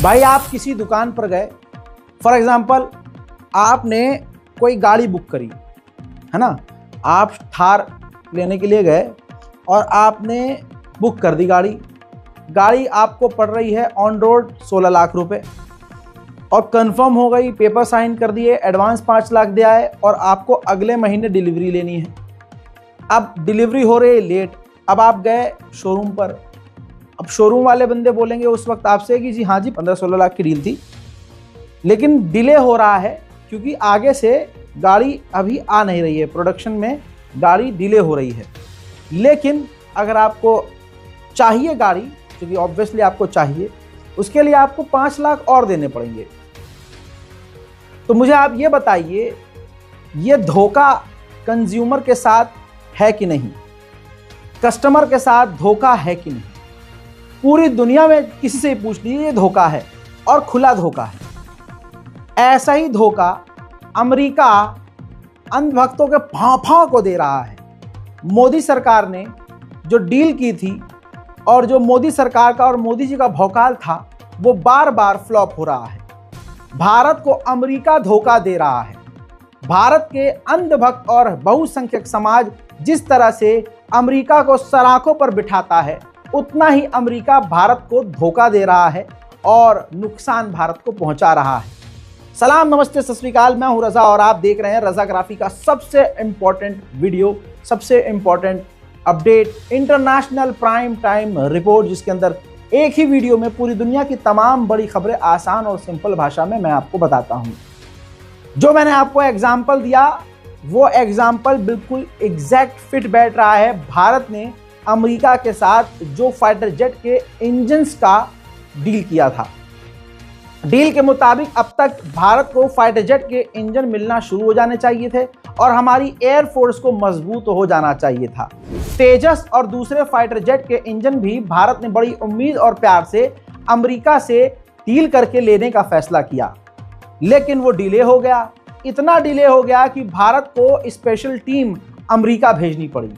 भाई आप किसी दुकान पर गए, फॉर एग्जांपल आपने कोई गाड़ी बुक करी है ना, आप थार लेने के लिए गए और आपने बुक कर दी गाड़ी आपको पड़ रही है ऑन रोड 16 लाख रुपए और कंफर्म हो गई, पेपर साइन कर दिए, एडवांस 5 लाख दिया है और आपको अगले महीने डिलीवरी लेनी है। अब डिलीवरी हो रही है लेट, अब आप गए शोरूम पर, अब शोरूम वाले बंदे बोलेंगे उस वक्त आपसे कि जी हाँ जी 15-16 लाख की डील थी, लेकिन डिले हो रहा है क्योंकि आगे से गाड़ी अभी आ नहीं रही है, प्रोडक्शन में गाड़ी डिले हो रही है। लेकिन अगर आपको चाहिए गाड़ी, क्योंकि ऑब्वियसली आपको चाहिए, उसके लिए आपको 5 लाख और देने पड़ेंगे। तो मुझे आप ये बताइए, ये धोखा कंज्यूमर के साथ है कि नहीं, कस्टमर के साथ धोखा है कि नहीं? पूरी दुनिया में किसी से पूछ लीजिए, ये धोखा है और खुला धोखा है। ऐसा ही धोखा अमेरिका अंधभक्तों के फांफा को दे रहा है। मोदी सरकार ने जो डील की थी और जो मोदी सरकार का और मोदी जी का भौकाल था, वो बार बार फ्लॉप हो रहा है। भारत को अमेरिका धोखा दे रहा है। भारत के अंधभक्त और बहुसंख्यक समाज जिस तरह से अमेरिका को सराखों पर बिठाता है, उतना ही अमेरिका भारत को धोखा दे रहा है और नुकसान भारत को पहुंचा रहा है। सलाम, नमस्ते, सत श्री अकाल, मैं हूं रजा और आप देख रहे हैं रजाग्राफी का सबसे इंपॉर्टेंट वीडियो, सबसे important update, international prime time report, जिसके अंदर एक ही वीडियो में पूरी दुनिया की तमाम बड़ी खबरें आसान और सिंपल भाषा में मैं आपको बताता हूं। जो मैंने आपको एग्जाम्पल दिया, वो एग्जाम्पल बिल्कुल एग्जैक्ट फिट बैठ रहा है। भारत ने अमेरिका के साथ जो फाइटर जेट के इंजन्स का डील किया था, डील के मुताबिक अब तक भारत को फाइटर जेट के इंजन मिलना शुरू हो जाने चाहिए थे और हमारी एयरफोर्स को मजबूत हो जाना चाहिए था। तेजस और दूसरे फाइटर जेट के इंजन भी भारत ने बड़ी उम्मीद और प्यार से अमेरिका से डील करके लेने का फैसला किया, लेकिन वो डिले हो गया। इतना डिले हो गया कि भारत को स्पेशल टीम अमेरिका भेजनी पड़ी।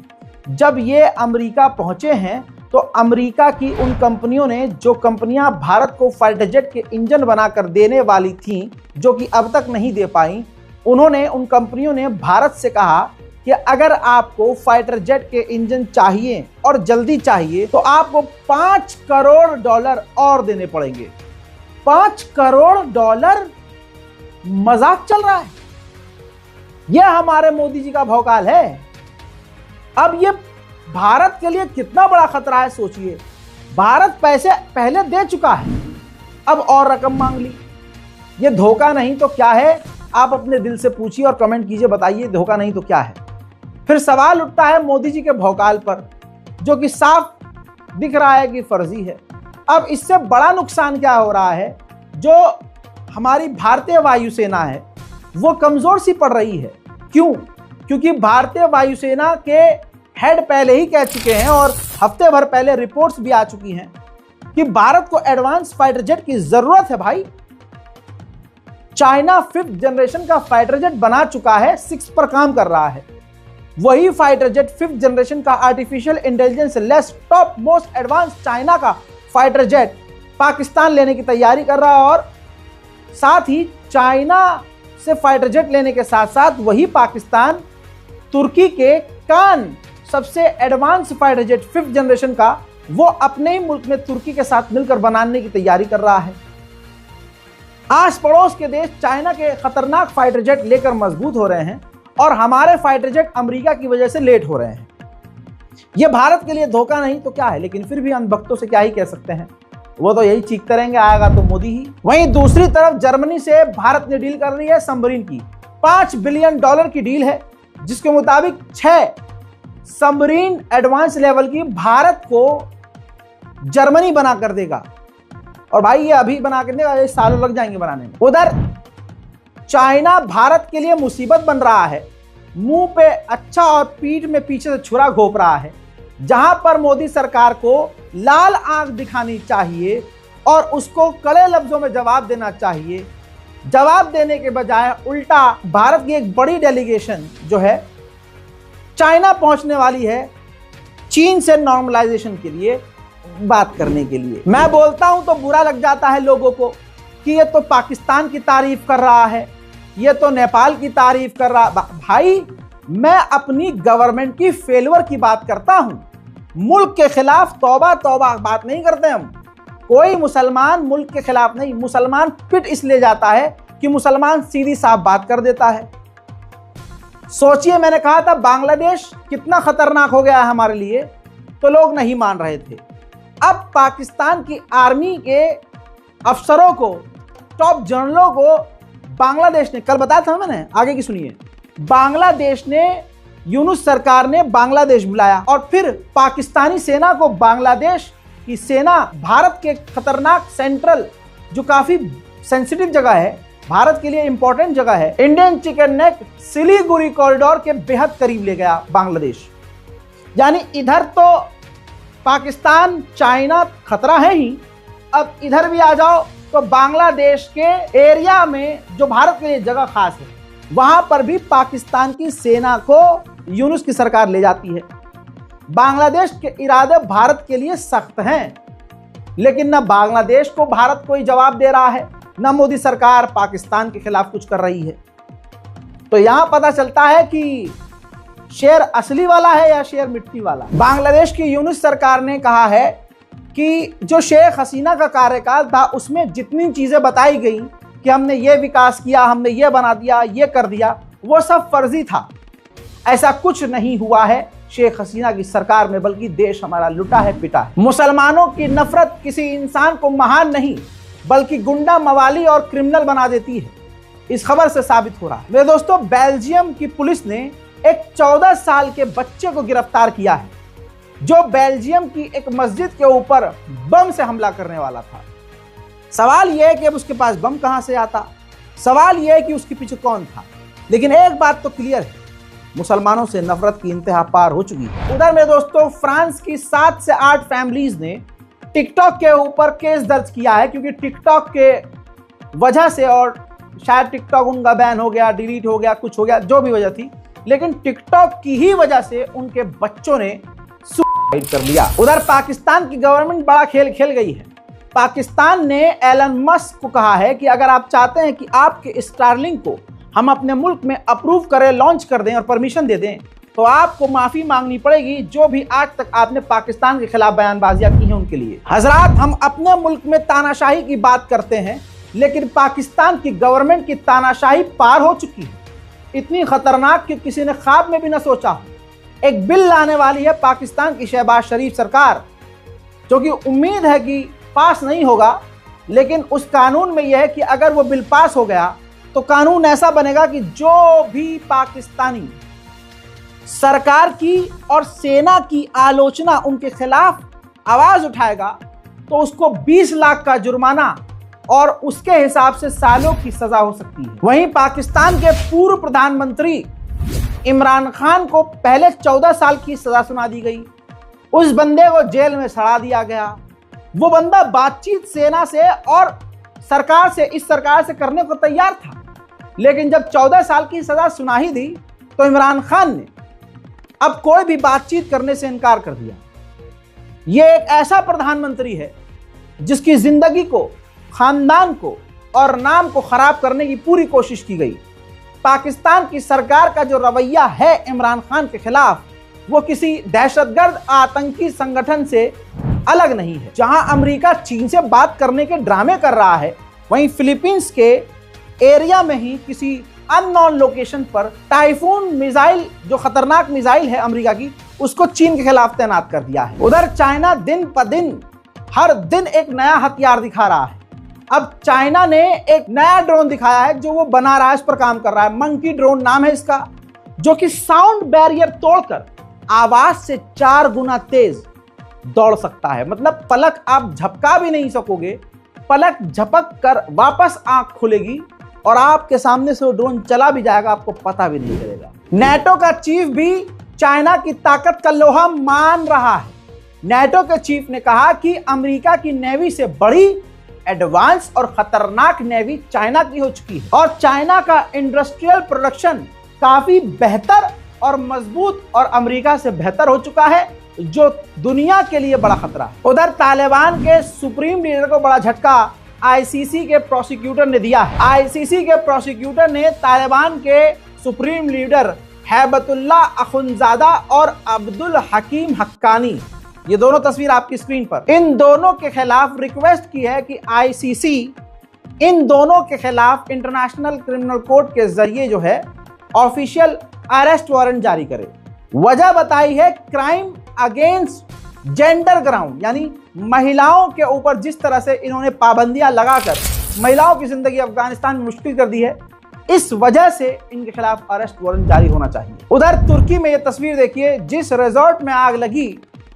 जब ये अमेरिका पहुंचे हैं तो अमेरिका की उन कंपनियों ने, जो कंपनियां भारत को फाइटर जेट के इंजन बनाकर देने वाली थीं, जो कि अब तक नहीं दे पाई, उन कंपनियों ने भारत से कहा कि अगर आपको फाइटर जेट के इंजन चाहिए और जल्दी चाहिए तो आपको $5 करोड़ और देने पड़ेंगे। $5 करोड़? मजाक चल रहा है? यह हमारे मोदी जी का भौकाल है। अब ये भारत के लिए कितना बड़ा खतरा है, सोचिए। भारत पैसे पहले दे चुका है, अब और रकम मांग ली। ये धोखा नहीं तो क्या है? आप अपने दिल से पूछिए और कमेंट कीजिए, बताइए धोखा नहीं तो क्या है। फिर सवाल उठता है मोदी जी के भौकाल पर, जो कि साफ दिख रहा है कि फर्जी है। अब इससे बड़ा नुकसान क्या हो रहा है? जो हमारी भारतीय वायुसेना है वो कमजोर सी पड़ रही है। क्यों? क्योंकि भारतीय वायुसेना के हेड पहले ही कह चुके हैं और हफ्ते भर पहले रिपोर्ट्स भी आ चुकी हैं कि भारत को एडवांस फाइटर जेट की जरूरत है। भाई, चाइना 5th जनरेशन का फाइटर जेट बना चुका है, 6 पर काम कर रहा है। वही फाइटर जेट 5th जनरेशन का artificial intelligence less top most advance China का फाइटर जेट पाकिस्तान लेने की तैयारी कर रहा है और साथ ही चाइना से फाइटर जेट लेने के साथ साथ वही पाकिस्तान तुर्की के कान सबसे advance fighter jet 5th generation का वो अपने ही मुल्क में तुर्की के साथ मिलकर बनाने की तैयारी कर रहा है। आस पड़ोस के देश चाइना के खतरनाक फाइटर जेट लेकर मजबूत हो रहे हैं और हमारे फाइटर जेट अमेरिका की वजह से लेट हो रहे हैं। ये भारत के लिए धोखा नहीं तो क्या है? लेकिन फिर भी अंधभक्तों से क्या ही कह सकते हैं, वो तो यही चीखते रहेंगे, आएगा तो मोदी ही। वहीं दूसरी तरफ जर्मनी से भारत ने डील कर रही है सबमरीन की। $5 बिलियन की डील है, जिसके मुताबिक 6 सबमरीन एडवांस लेवल की भारत को जर्मनी बना कर देगा। और भाई ये अभी बना कर देगा, ये सालों लग जाएंगे बनाने में। उधर चाइना भारत के लिए मुसीबत बन रहा है, मुंह पे अच्छा और पीठ में पीछे से छुरा घोंप रहा है। जहां पर मोदी सरकार को लाल आंख दिखानी चाहिए और उसको कड़े लफ्जों में जवाब देना चाहिए, जवाब देने के बजाय उल्टा भारत की एक बड़ी डेलीगेशन जो है चाइना पहुंचने वाली है चीन से नॉर्मलाइजेशन के लिए। बात करने के लिए। मैं बोलता हूं तो बुरा लग जाता है लोगों को कि ये तो पाकिस्तान की तारीफ कर रहा है, ये तो नेपाल की तारीफ कर रहा। भाई मैं अपनी गवर्नमेंट की फेल्योर की बात करता हूं। मुल्क के खिलाफ तौबा तौबा बात नहीं करते हम। कोई मुसलमान मुल्क के खिलाफ नहीं, मुसलमान पिट इसलिए जाता है कि मुसलमान सीधी साफ बात कर देता है। सोचिए, मैंने कहा था बांग्लादेश कितना खतरनाक हो गया है हमारे लिए, तो लोग नहीं मान रहे थे। अब पाकिस्तान की आर्मी के अफसरों को, टॉप जनरलों को बांग्लादेश ने, कल बताया था मैंने, आगे की सुनिए, बांग्लादेश ने, यूनुस सरकार ने बांग्लादेश बुलाया और फिर पाकिस्तानी सेना को बांग्लादेश की सेना भारत के खतरनाक सेंट्रल, जो काफी सेंसिटिव जगह है, भारत के लिए इंपॉर्टेंट जगह है, Indian chicken neck Siliguri corridor के बेहद करीब ले गया बांग्लादेश। यानी इधर तो पाकिस्तान चाइना खतरा है ही, अब इधर भी आ जाओ तो बांग्लादेश के एरिया में जो भारत के लिए जगह खास है, वहां पर भी पाकिस्तान की सेना को यूनुस की सरकार ले जाती है। बांग्लादेश के इरादे भारत के लिए सख्त हैं, लेकिन न बांग्लादेश को भारत कोई जवाब दे रहा है, न मोदी सरकार पाकिस्तान के खिलाफ कुछ कर रही है। तो यहां पता चलता है कि शेर असली वाला है या शेर मिट्टी वाला। बांग्लादेश की यूनुस सरकार ने कहा है कि जो शेख हसीना का कार्यकाल था उसमें जितनी चीजें बताई गई कि हमने ये विकास किया, हमने ये बना दिया, ये कर दिया, वो सब फर्जी था। ऐसा कुछ नहीं हुआ है शेख हसीना की सरकार में, बल्कि देश हमारा लुटा है, पिटा है। मुसलमानों की नफरत किसी इंसान को महान नहीं बल्कि गुंडा, मवाली और क्रिमिनल बना देती है। इस खबर से साबित हो रहा है। मेरे दोस्तों, बेल्जियम की पुलिस ने एक 14 साल के बच्चे को गिरफ्तार किया है जो बेल्जियम की एक मस्जिद के ऊपर बम से हमला करने वाला था। सवाल यह है कि अब उसके पास बम कहां से आता, सवाल यह है कि उसके पीछे कौन था। लेकिन एक बात तो क्लियर है, मुसलमानों से नफरत की इंतहा पार हो चुकी है। उधर मेरे दोस्तों, फ्रांस की 7 से 8 फैमिलीज ने टिकटॉक के ऊपर केस दर्ज किया है, क्योंकि टिकटॉक के वजह से, और शायद टिकटॉक उनका बैन हो गया, डिलीट हो गया, कुछ हो गया, जो भी वजह थी, लेकिन टिकटॉक की ही वजह से उनके बच्चों ने सुसाइड कर लिया। उधर पाकिस्तान की गवर्नमेंट बड़ा खेल खेल गई है। पाकिस्तान ने एलन मस्क को कहा है कि अगर आप चाहते हैं कि आपके स्टारलिंक को हम अपने मुल्क में अप्रूव करें, लॉन्च कर दें और परमिशन दे दें, तो आपको माफी मांगनी पड़ेगी जो भी आज तक आपने पाकिस्तान के खिलाफ बयानबाजियां की हैं उनके लिए। हजरात, हम अपने मुल्क में तानाशाही की बात करते हैं, लेकिन पाकिस्तान की गवर्नमेंट की तानाशाही पार हो चुकी है, इतनी खतरनाक कि किसी ने ख्वाब में भी न सोचा हो। एक बिल लाने वाली है पाकिस्तान की शहबाज शरीफ सरकार, जो कि उम्मीद है कि पास नहीं होगा, लेकिन उस कानून में यह है कि अगर वो बिल पास हो गया तो कानून ऐसा बनेगा कि जो भी पाकिस्तानी सरकार की और सेना की आलोचना, उनके खिलाफ आवाज उठाएगा, तो उसको 20 लाख का जुर्माना और उसके हिसाब से सालों की सजा हो सकती है। वहीं पाकिस्तान के पूर्व प्रधानमंत्री इमरान खान को पहले 14 साल की सजा सुना दी गई। उस बंदे को जेल में सड़ा दिया गया। वो बंदा बातचीत सेना से और सरकार से, इस सरकार से करने को तैयार था, लेकिन जब 14 साल की सजा सुना ही दी तो इमरान खान ने अब कोई भी बातचीत करने से इनकार कर दिया। यह एक ऐसा प्रधानमंत्री है जिसकी जिंदगी को, खानदान को और नाम को खराब करने की पूरी कोशिश की गई। पाकिस्तान की सरकार का जो रवैया है इमरान खान के खिलाफ, वो किसी दहशतगर्द आतंकी संगठन से अलग नहीं है। जहां अमेरिका चीन से बात करने के ड्रामे कर रहा है, वहीं फिलीपींस के एरिया में ही किसी अननोन लोकेशन पर टाइफून मिसाइल, जो खतरनाक मिसाइल है अमेरिका की, उसको चीन के खिलाफ तैनात कर दिया है। उधर चाइना दिन प दिन, हर दिन एक नया हथियार दिखा रहा है। अब चाइना ने एक नया ड्रोन दिखाया है जो वो बना रहा है, इस पर काम कर रहा है। मंकी ड्रोन नाम है इसका, जो कि साउंड बैरियर तोड़कर आवाज से 4 गुना तेज दौड़ सकता है। मतलब पलक आप झपका भी नहीं सकोगे, पलक झपक कर वापस आंख खुलेगी और आपके सामने से वो ड्रोन चला भी जाएगा, आपको पता भी नहीं चलेगा। नेटो का चीफ भी चाइना की ताकत का लोहा मान रहा है। नेटो के चीफ ने कहा कि अमेरिका की नेवी से बड़ी, एडवांस और खतरनाक नेवी चाइना की हो चुकी है और चाइना का इंडस्ट्रियल प्रोडक्शन काफी बेहतर और मजबूत और अमेरिका से बेहतर हो चुका है। जो दुनिया के लिए बड़ा खतरा है। उधर तालिबान के सुप्रीम लीडर को बड़ा झटका आईसीसी के प्रोसिक्यूटर ने दिया है। आईसीसी के प्रोसिक्यूटर ने तालिबान के सुप्रीम लीडर हैबतुल्लाह अखुंजादा और अब्दुल हकीम हक्कानी, ये दोनों तस्वीर आपकी स्क्रीन पर, इन दोनों के खिलाफ रिक्वेस्ट की है कि आईसीसी इन दोनों के खिलाफ इंटरनेशनल क्रिमिनल कोर्ट के जरिए जो है ऑफिशियल अरेस्ट वारंट जारी करे। वजह बताई है क्राइम अगेंस्ट जेंडर ग्राउंड, यानी महिलाओं के ऊपर जिस तरह से इन्होंने पाबंदियां लगाकर महिलाओं की जिंदगी अफगानिस्तान में मुश्किल कर दी है, इस वजह से इनके खिलाफ अरेस्ट वारंट जारी होना चाहिए। उधर तुर्की में ये तस्वीर देखिए, जिस रिजॉर्ट में आग लगी,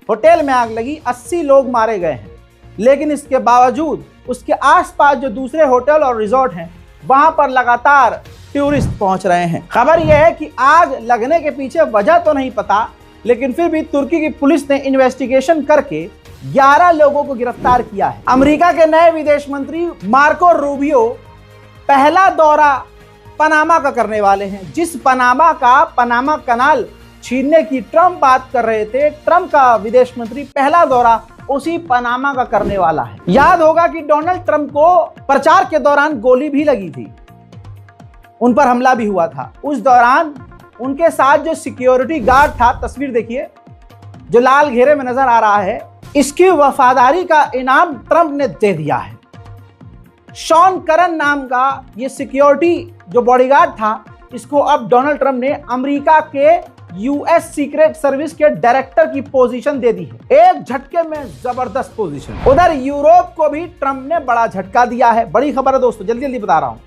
होटल में आग लगी, 80 लोग मारे गए हैं, लेकिन इसके बावजूद उसके आसपास जो दूसरे होटल और रिजॉर्ट हैं वहां पर लगातार टूरिस्ट पहुंच रहे हैं। खबर यह है कि आग लगने के पीछे वजह तो नहीं पता, लेकिन फिर भी तुर्की की पुलिस ने इन्वेस्टिगेशन करके 11 लोगों को गिरफ्तार किया है। अमेरिका के नए विदेश मंत्री मार्को रूबियो पहला दौरा पनामा का करने वाले हैं। जिस पनामा कनाल छीनने की ट्रंप बात कर रहे थे, ट्रंप का विदेश मंत्री पहला दौरा उसी पनामा का करने वाला है। याद होगा कि डोनाल्ड ट्रंप को प्रचार के दौरान गोली भी लगी थी, उन पर हमला भी हुआ था। उस दौरान उनके साथ जो सिक्योरिटी गार्ड था, तस्वीर देखिए जो लाल घेरे में नजर आ रहा है, इसकी वफादारी का इनाम ट्रंप ने दे दिया है। शॉन करन नाम का ये सिक्योरिटी जो बॉडीगार्ड था, इसको अब डोनाल्ड ट्रंप ने अमेरिका के यूएस सीक्रेट सर्विस के डायरेक्टर की पोजीशन दे दी है। एक झटके में जबरदस्त पोजीशन। उधर यूरोप को भी ट्रंप ने बड़ा झटका दिया है। बड़ी खबर है दोस्तों, जल्दी जल्दी बता रहा हूं।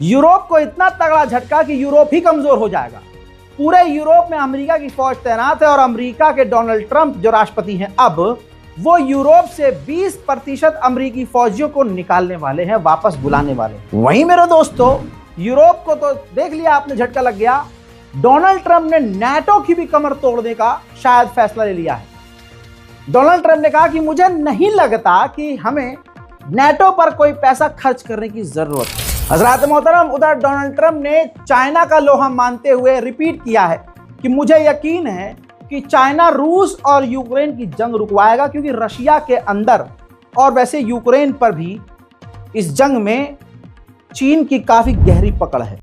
यूरोप को इतना तगड़ा झटका कि यूरोप ही कमजोर हो जाएगा। पूरे यूरोप में अमेरिका की फौज तैनात है और अमेरिका के डोनाल्ड ट्रंप जो राष्ट्रपति हैं, अब वो यूरोप से 20% अमेरिकी फौजियों को निकालने वाले हैं, वापस बुलाने वाले हैं। वहीं मेरे दोस्तों, यूरोप को तो देख लिया आपने, झटका लग गया। डोनाल्ड ट्रंप ने नाटो की भी कमर तोड़ने का शायद फैसला ले लिया है। डोनाल्ड ट्रंप ने कहा कि मुझे नहीं लगता कि हमें नाटो पर कोई पैसा खर्च करने की जरूरत है। हजरात मोहतरम, उधर डोनाल्ड ट्रंप ने चाइना का लोहा मानते हुए रिपीट किया है कि मुझे यकीन है कि चाइना रूस और यूक्रेन की जंग रुकवाएगा, क्योंकि रशिया के अंदर और वैसे यूक्रेन पर भी इस जंग में चीन की काफी गहरी पकड़ है।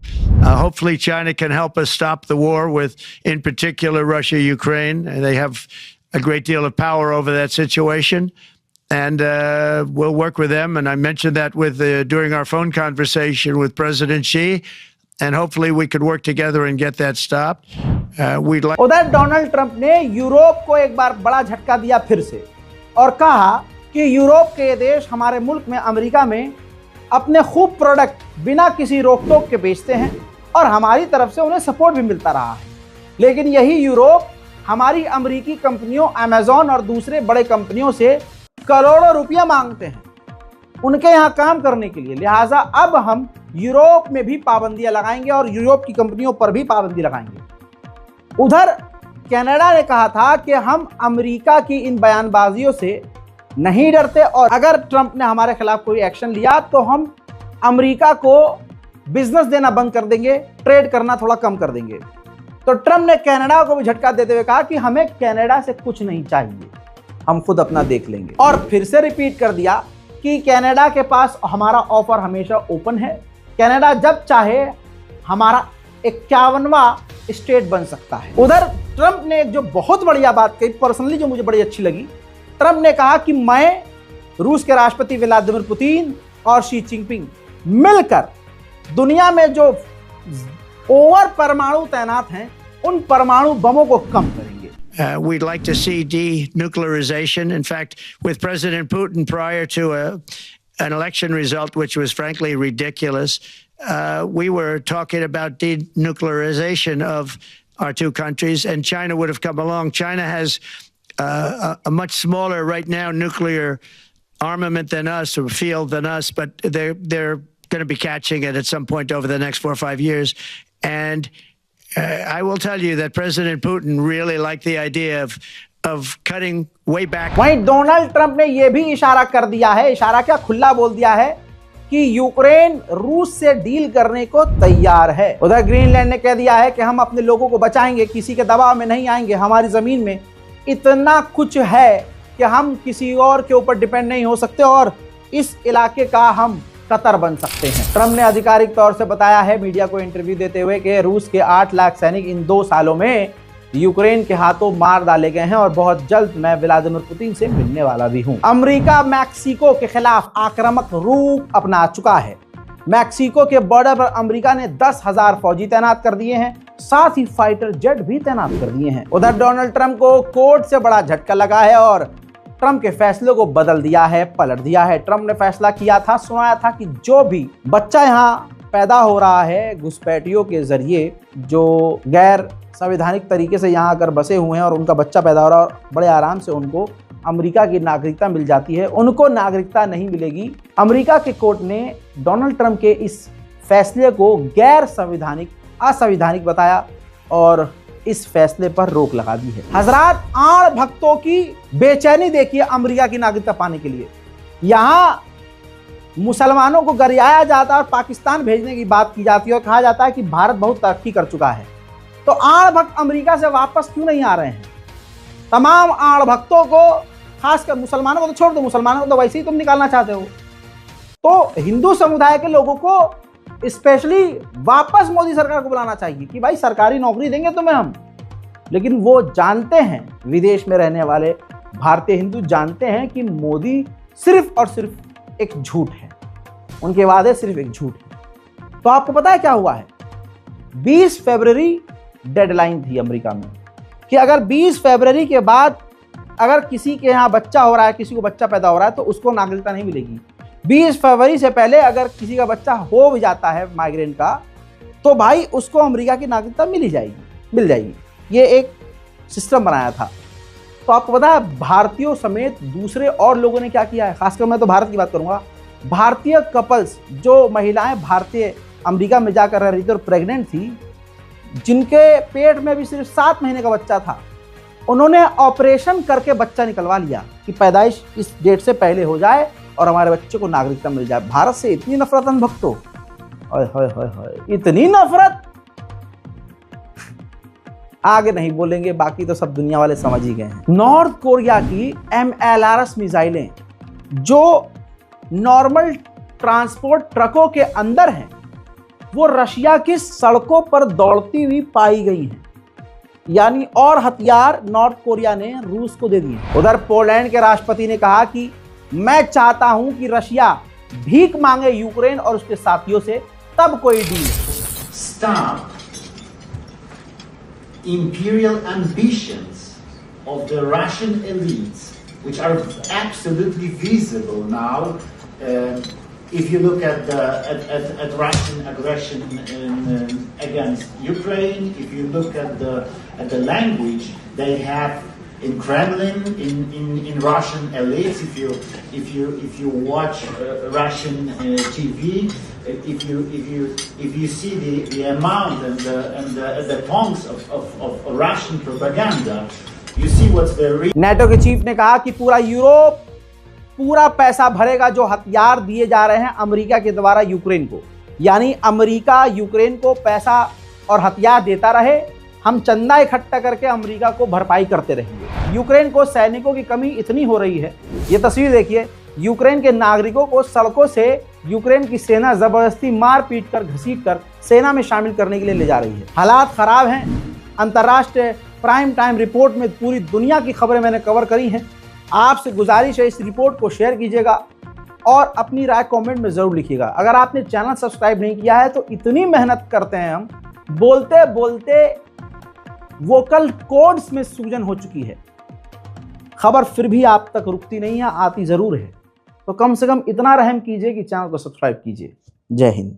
Hopefully China can help us stop the war with, in particular, Russia, Ukraine. They have a great deal of power over that situation. And we'll work with them. And I mentioned that with during our phone conversation with President Xi. And hopefully we could work together and get that stopped. We'd like. उधर Donald Trump ने Europe को एक बार बड़ा झटका दिया फिर से और कहा कि यूरोप के देश हमारे मुल्क में, अमेरिका में, अपने खूब प्रोडक्ट बिना किसी रोक टोक के बेचते हैं और हमारी तरफ से उन्हें सपोर्ट भी मिलता रहा है। लेकिन यही यूरोप हमारी अमेरिकी कंपनियों अमेजॉन और दूसरे बड़े कंपनियों से करोड़ों रुपया मांगते हैं उनके यहाँ काम करने के लिए। लिहाजा अब हम यूरोप में भी पाबंदियां लगाएंगे और यूरोप की कंपनियों पर भी पाबंदी लगाएंगे। उधर कनाडा ने कहा था कि हम अमेरिका की इन बयानबाजियों से नहीं डरते और अगर ट्रंप ने हमारे खिलाफ कोई एक्शन लिया तो हम अमेरिका को बिजनेस देना बंद कर देंगे, ट्रेड करना थोड़ा कम कर देंगे। तो ट्रंप ने कनाडा को भी झटका देते हुए कहा कि हमें कनाडा से कुछ नहीं चाहिए, हम खुद अपना देख लेंगे। और फिर से रिपीट कर दिया कि कनाडा के पास हमारा ऑफर हमेशा ओपन है। कनाडा जब चाहे हमारा 51वां स्टेट बन सकता है। उधर ट्रंप ने जो बहुत बढ़िया बात कही, पर्सनली जो मुझे बड़ी अच्छी लगी, ट्रंप ने कहा कि मैं, रूस के राष्ट्रपति व्लादिमीर पुतिन और शी जिनपिंग मिलकर दुनिया में जो ओवर परमाणु तैनात हैं उन परमाणु बमों को कम करेंगे। We'd like to see denuclearization. In fact, with President Putin prior to an election result, which was frankly ridiculous, we were talking about denuclearization of our two countries, and China would have come along. China has a much smaller right now nuclear armament than us, or field than us, but they're going to be catching it at some point over the next 4 or 5 years. And I will tell you that President Putin really liked the idea of cutting way back. वहीं Donald Trump ने यह भी इशारा कर दिया है, इशारा क्या, खुला बोल दिया है कि यूक्रेन रूस से डील करने को तैयार है। उधर ग्रीनलैंड ने कह दिया है कि हम अपने लोगों को बचाएंगे, किसी के दबाव में नहीं आएंगे, हमारी जमीन में इतना कुछ है कि हम किसी और के ऊपर डिपेंड नहीं हो सकते और इस इलाके का हम कतर बन सकते हैं। ट्रंप ने आधिकारिक तौर से बताया है मीडिया को इंटरव्यू देते हुए कि रूस के 8 लाख सैनिक इन 2 सालों में यूक्रेन के हाथों मार डाले गए हैं और बहुत जल्द मैं व्लादिमीर पुतिन से मिलने वाला भी हूं। अमेरिका मैक्सिको के खिलाफ आक्रामक रूप अपना चुका है। मैक्सिको के बॉर्डर पर अमेरिका ने 10,000 फौजी तैनात कर दिए हैं, साथ ही फाइटर जेट भी तैनात कर दिए हैं। उधर डोनाल्ड ट्रंप को कोर्ट से बड़ा झटका लगा है और ट्रंप के फैसले को बदल दिया है, पलट दिया है। ट्रंप ने फैसला किया था, सुनाया था कि जो भी बच्चा यहाँ पैदा हो रहा है घुसपैठियों के जरिए, जो गैर संवैधानिक तरीके से यहाँ आकर बसे हुए हैं और उनका बच्चा पैदा हो रहा है और बड़े आराम से उनको अमेरिका की नागरिकता मिल जाती है, उनको नागरिकता नहीं मिलेगी। अमेरिका के कोर्ट ने डोनाल्ड ट्रंप के इस फैसले को गैर संवैधानिक, असंवैधानिक बताया और इस फैसले पर रोक लगा दी है। हजरात, आड़ भक्तों की बेचैनी देखिए अमेरिका की नागरिकता पाने के लिए। यहाँ मुसलमानों को गरियाया जाता है और पाकिस्तान भेजने की बात की जाती है और कहा जाता है कि भारत बहुत तरक्की कर चुका है। तो आड़ भक्त अमेरिका से वापस क्यों नहीं आ रहे हैं? तमाम आड़ भक्तों को, खासकर मुसलमानों को तो छोड़ दो, मुसलमानों को तो वैसे ही तुम निकालना चाहते हो, तो हिंदू समुदाय के लोगों को स्पेशली वापस मोदी सरकार को बुलाना चाहिए कि भाई सरकारी नौकरी देंगे तुम्हें हम। लेकिन वो जानते हैं, विदेश में रहने वाले भारतीय हिंदू जानते हैं कि मोदी सिर्फ और सिर्फ एक झूठ है, उनके वादे सिर्फ एक झूठ है। तो आपको पता है क्या हुआ है? 20 फरवरी डेडलाइन थी अमेरिका में कि अगर 20 फरवरी के बाद अगर किसी के यहाँ बच्चा हो रहा है, किसी को बच्चा पैदा हो रहा है, तो उसको नागरिकता नहीं मिलेगी। 20 फरवरी से पहले अगर किसी का बच्चा हो भी जाता है माइग्रेंट का, तो भाई उसको अमेरिका की नागरिकता मिल जाएगी। ये एक सिस्टम बनाया था। तो आपको पता है भारतीयों समेत दूसरे और लोगों ने क्या किया है? खासकर मैं तो भारत की बात करूंगा। भारतीय कपल्स, जो महिलाएं भारतीय अमेरिका में जाकर रह रही थी और प्रेग्नेंट थी, जिनके पेट में भी सिर्फ 7 महीने का बच्चा था, उन्होंने ऑपरेशन करके बच्चा निकलवा लिया कि पैदाइश इस डेट से पहले हो जाए और हमारे बच्चे को नागरिकता मिल जाए। भारत से इतनी नफरत हम भक्तों, इतनी नफरत। आगे नहीं बोलेंगे, बाकी तो सब दुनिया वाले समझ ही गए हैं। नॉर्थ कोरिया की MLRS मिसाइलें जो नॉर्मल ट्रांसपोर्ट ट्रकों के अंदर हैं, वो रशिया की सड़कों पर दौड़ती हुई पाई गई हैं। यानी और हथियार नॉर्थ कोरिया ने रूस को दे दिए। उधर पोलैंड के राष्ट्रपति ने कहा कि मैं चाहता हूं कि रशिया भीख मांगे यूक्रेन और उसके साथियों से, तब कोई deal. Stop imperial ambitions of the Russian elites, which are absolutely visible now. If you look at Russian aggression against Ukraine, if you look at the language they have in Kremlin, in Russian elites, if you watch Russian TV, if you see the amount and the tongues of Russian propaganda, you see what's the real. NATO के chief ने कहा कि पूरा Europe पूरा पैसा भरेगा जो हथियार दिए जा रहे हैं अमेरिका के द्वारा यूक्रेन को। यानी अमेरिका यूक्रेन को पैसा और हथियार देता रहे, हम चंदा इकट्ठा करके अमेरिका को भरपाई करते रहेंगे। यूक्रेन को सैनिकों की कमी इतनी हो रही है, ये तस्वीर देखिए, यूक्रेन के नागरिकों को सड़कों से यूक्रेन की सेना जबरदस्ती मार पीट कर, घसीट कर सेना में शामिल करने के लिए ले जा रही है। हालात खराब हैं। अंतर्राष्ट्रीय प्राइम टाइम रिपोर्ट में पूरी दुनिया की खबरें मैंने कवर करी हैं। आपसे गुजारिश है इस रिपोर्ट को शेयर कीजिएगा और अपनी राय कमेंट में जरूर लिखिएगा। अगर आपने चैनल सब्सक्राइब नहीं किया है तो इतनी मेहनत करते हैं हम, बोलते बोलते वोकल कॉर्ड्स में सूजन हो चुकी है, खबर फिर भी आप तक रुकती नहीं है, आती जरूर है। तो कम से कम इतना रहम कीजिए कि चैनल को सब्सक्राइब कीजिए। जय हिंद।